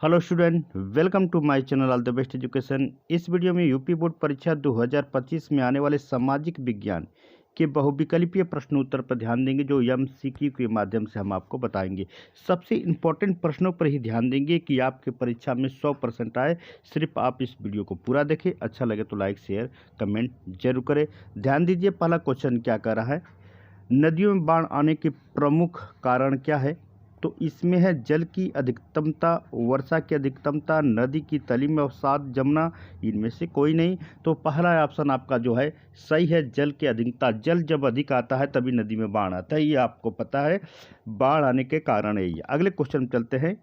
Hello student, welcome to my channel all the best education. इस video में UP board परीक्षा 2025 में आने वाले सामाजिक विज्ञान के बहुविकल्पीय प्रश्न उत्तर पर ध्यान देंगे, जो एमसीक्यू के माध्यम से हम आपको बताएंगे। सबसे इम्पोर्टेंट प्रश्नों पर ही ध्यान देंगे कि आपके परीक्षा में 100% आए। सिर्फ आप इस वीडियो को पूरा देखें, अच्छा लगे तो लाइक शेयर कमेंट जरूर करें। ध्यान दीजिए, पहला क्वेश्चन क्या कह रहा है, नदियों में बाढ़ आने के प्रमुख कारण क्या है। तो इसमें है जल की अधिकतमता, वर्षा की अधिकतमता, नदी की तली में अवसाद जमना, इनमें से कोई नहीं। तो पहला ऑप्शन आपका जो है सही है, जल की अधिकता। जल जब अधिक आता है तभी नदी में बाढ़ आता है, ये आपको पता है। बाढ़ आने के कारण है ये। अगले क्वेश्चन चलते हैं,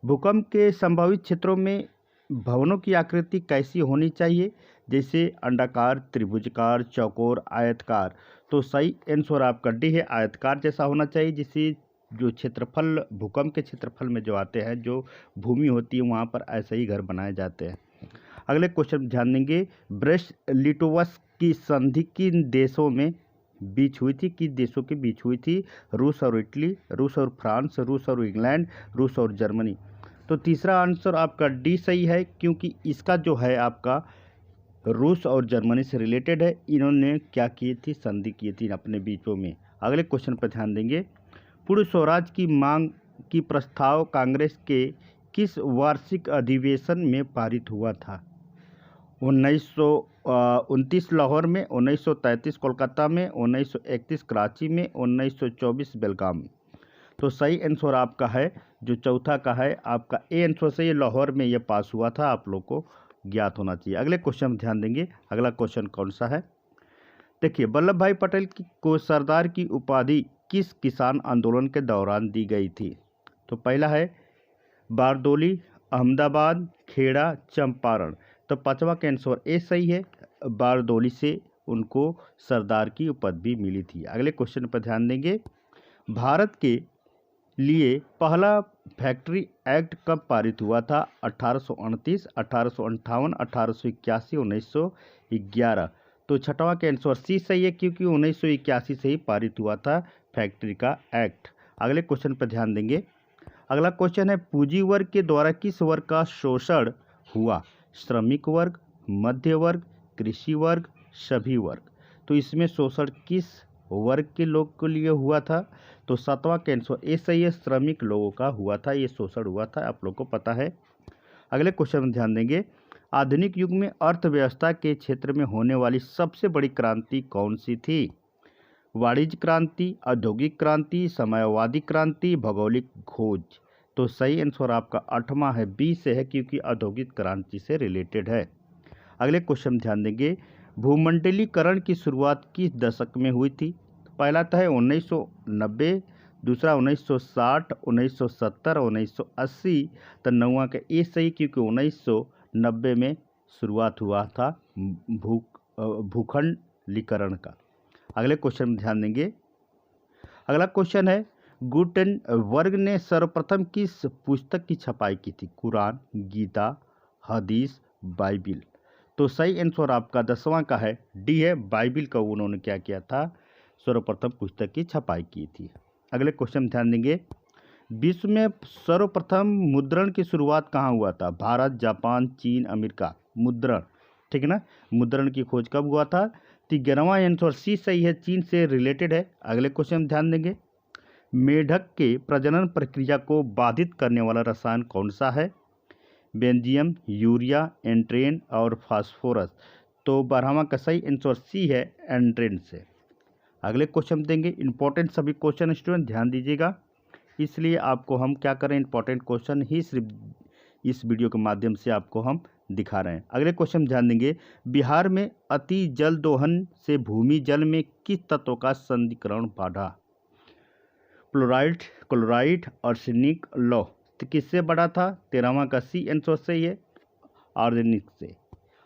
भूकंप के संभावित क्षेत्रों में भवनों की आकृति कैसी होनी चाहिए, जैसे अंडाकार, त्रिभुजकार, चौकोर, आयतकार। तो सही आंसर आपका डी है, आयतकार जैसा होना चाहिए, जिससे जो क्षेत्रफल भूकंप के क्षेत्रफल में जो आते हैं, जो भूमि होती है वहाँ पर ऐसे ही घर बनाए जाते हैं। अगले क्वेश्चन ध्यान देंगे, ब्रेस्ट लिटोवस की संधि किन देशों में बीच हुई थी, किस देशों के बीच हुई थी। रूस और इटली, रूस और फ्रांस, रूस और इंग्लैंड, रूस और जर्मनी। तो तीसरा आंसर आपका डी सही है, क्योंकि इसका जो है आपका रूस और जर्मनी से रिलेटेड है। इन्होंने क्या की थी, संधि की थी अपने बीचों में। अगले क्वेश्चन पर ध्यान देंगे, पूर्ण स्वराज की मांग की प्रस्ताव कांग्रेस के किस वार्षिक अधिवेशन में पारित हुआ था। 1929 लाहौर में, 1933 कोलकाता में, 1931 कराची में, 1924 बेलगाम में। तो सही आंसर आपका है जो चौथा का है, आपका ए आंसर से ये लाहौर में ये पास हुआ था, आप लोग को ज्ञात होना चाहिए। अगले क्वेश्चन में ध्यान देंगे, अगला क्वेश्चन कौन सा है, देखिए, वल्लभ भाई पटेल को सरदार की उपाधि किस किसान आंदोलन के दौरान दी गई थी। तो पहला है बारदोली, अहमदाबाद, खेड़ा, चंपारण। तो पांचवा का आंसर ए सही है, बारदोली से उनको सरदार की उपाधि मिली थी। अगले क्वेश्चन पर ध्यान देंगे, भारत के लिए पहला फैक्ट्री एक्ट कब पारित हुआ था। 1829, 1858, 1881, 1911। तो छठवां का आंसर सी सही है, क्योंकि 1981 से ही पारित हुआ था फैक्ट्री का एक्ट। अगले क्वेश्चन पर ध्यान देंगे, अगला क्वेश्चन है, पूंजी वर्ग के द्वारा किस वर्ग का शोषण हुआ। श्रमिक वर्ग, मध्य वर्ग, कृषि वर्ग, सभी वर्ग। तो इसमें शोषण किस वर्ग के लोग के लिए हुआ था। तो सातवां का आंसर ए सही है, श्रमिक लोगों का हुआ था, ये शोषण हुआ था, आप लोग को पता है। अगले क्वेश्चन में ध्यान देंगे, आधुनिक युग में अर्थव्यवस्था के क्षेत्र में होने वाली सबसे बड़ी क्रांति कौन सी थी। वाणिज्य क्रांति, औद्योगिक क्रांति, साम्यवादी क्रांति, भौगोलिक खोज। तो सही आंसर आपका आठवां है, बी से है, क्योंकि औद्योगिक क्रांति से रिलेटेड है। अगले क्वेश्चन ध्यान देंगे, भूमंडलीकरण की शुरुआत किस दशक में हुई थी। पहला तो है 1990, दूसरा 1960, 1970, 1980। तो नौवां का ए सही, क्योंकि 1990 में शुरुआत हुआ था भूखंडलीकरण का। अगले क्वेश्चन में ध्यान देंगे, अगला क्वेश्चन है, गुटेनबर्ग ने सर्वप्रथम किस पुस्तक की छपाई की थी। कुरान, गीता, हदीस, बाइबिल। तो सही आंसर आपका 10वां का है, डी है, बाइबिल का उन्होंने क्या किया था, सर्वप्रथम पुस्तक की छपाई की थी। अगले क्वेश्चन ध्यान देंगे, विश्व में सर्वप्रथम मुद्रण की शुरुआत कहाँ हुआ था। भारत, जापान, चीन, अमेरिका। मुद्रण, ठीक है ना, मुद्रण की खोज कब हुआ था। तो 11वां आंसर सी सही है, चीन से रिलेटेड है। अगले क्वेश्चन ध्यान देंगे, मेढक के प्रजनन प्रक्रिया को बाधित करने वाला रसायन कौन सा है। बेंजियम, यूरिया, एंट्रेन और फास्फोरस। तो 12वां का सही आंसर सी है, एंट्रेन से। अगले क्वेश्चन देंगे, इंपॉर्टेंट सभी क्वेश्चन स्टूडेंट ध्यान दीजिएगा, इसलिए आपको हम क्या करें, इंपॉर्टेंट क्वेश्चन ही सिर्फ इस वीडियो के माध्यम से आपको हम दिखा रहे हैं। अगले क्वेश्चन ध्यान देंगे, बिहार में अति जल दोहन से भूमि जल में किस तत्व का संधिकरण बढ़ा। फ्लोराइड, क्लोराइड, आर्सेनिक, लौह। तो किससे बढ़ा था। 13वां का सी आंसर सही है, आर्सेनिक से।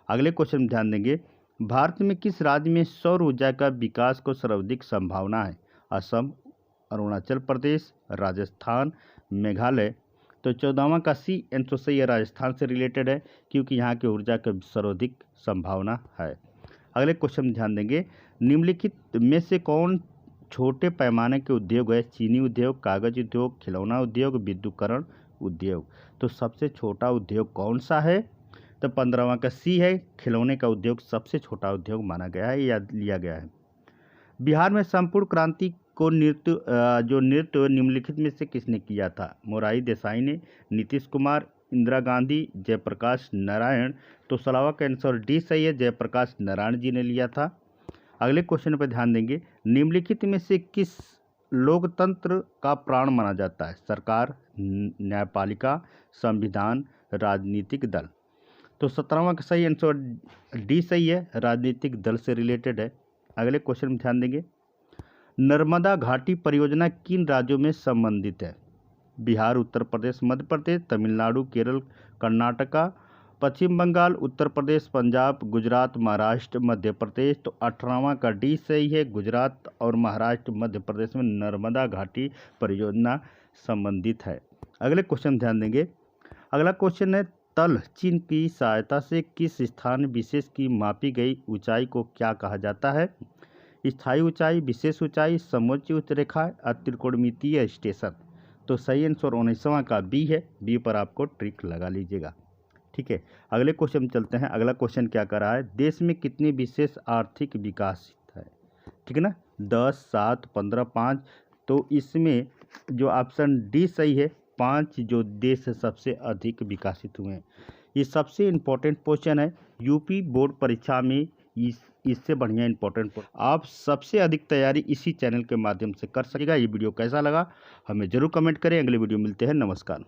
अगले क्वेश्चन में ध्यान देंगे, भारत में किस राज्य में सौर ऊर्जा का विकास को सर्वाधिक संभावना है। असम, अरुणाचल प्रदेश, राजस्थान, मेघालय। तो 14वां का सी आंसर सही है, राजस्थान से रिलेटेड है, क्योंकि यहाँ की ऊर्जा की सर्वाधिक संभावना है। अगले क्वेश्चन में ध्यान देंगे, निम्नलिखित में से कौन छोटे पैमाने के उद्योग है। चीनी उद्योग, कागज उद्योग, खिलौना उद्योग, विद्युतीकरण, उद्योग। तो सबसे छोटा उद्योग कौन सा है? तो 15वां का सी है, खिलौने का उद्योग सबसे छोटा उद्योग माना गया है या लिया गया है। बिहार में संपूर्ण क्रांति को जो नृत्य निम्नलिखित में से किसने किया था? मोरारजी देसाई ने, नीतीश कुमार, इंदिरा गांधी, जयप्रकाश नारायण। तो सलावा का आंसर डी सही है, जयप्रकाश नारायण जी ने लिया था। अगले क्वेश्चन पर ध्यान देंगे, निम्नलिखित में से किस लोकतंत्र का प्राण माना जाता है? सरकार, न्यायपालिका, संविधान, राजनीतिक दल। तो 17वां का सही आंसर डी सही है, राजनीतिक दल से रिलेटेड है। अगले क्वेश्चन में ध्यान देंगे, नर्मदा घाटी परियोजना किन राज्यों में संबंधित है? बिहार, उत्तर प्रदेश, मध्य प्रदेश, तमिलनाडु, केरल, कर्नाटका, पश्चिम बंगाल, उत्तर प्रदेश, पंजाब, गुजरात, महाराष्ट्र, मध्य प्रदेश। तो 18वां का डी सही है, गुजरात और महाराष्ट्र, मध्य प्रदेश में नर्मदा घाटी परियोजना संबंधित है। अगले क्वेश्चन ध्यान देंगे, अगला क्वेश्चन है, तल चिन्ह की सहायता से किस स्थान विशेष की मापी गई ऊंचाई को क्या कहा जाता है? स्थायी ऊंचाई, विशेष ऊंचाई, समोच्च उच्च रेखा, त्रिकोणमितीय स्टेशन। तो सही आंसर 19वां का बी है, बी पर आपको ट्रिक लगा लीजिएगा। ठीक है, अगले क्वेश्चन में चलते हैं। अगला क्वेश्चन क्या कर रहा है, देश में कितनी विशेष आर्थिक विकास है? ठीक है ना, 10, 7, 15, 5। तो इसमें जो ऑप्शन डी सही है, 5 जो देश सबसे अधिक विकसित हुए हैं। ये सबसे इम्पोर्टेंट क्वेश्चन है यूपी बोर्ड परीक्षा में, इससे बढ़िया इम्पोर्टेंट आप सबसे अधिक तैयारी इसी चैनल के माध्यम से कर सकेगा। ये वीडियो कैसा लगा हमें जरूर कमेंट करें। अगले वीडियो मिलते हैं, नमस्कार।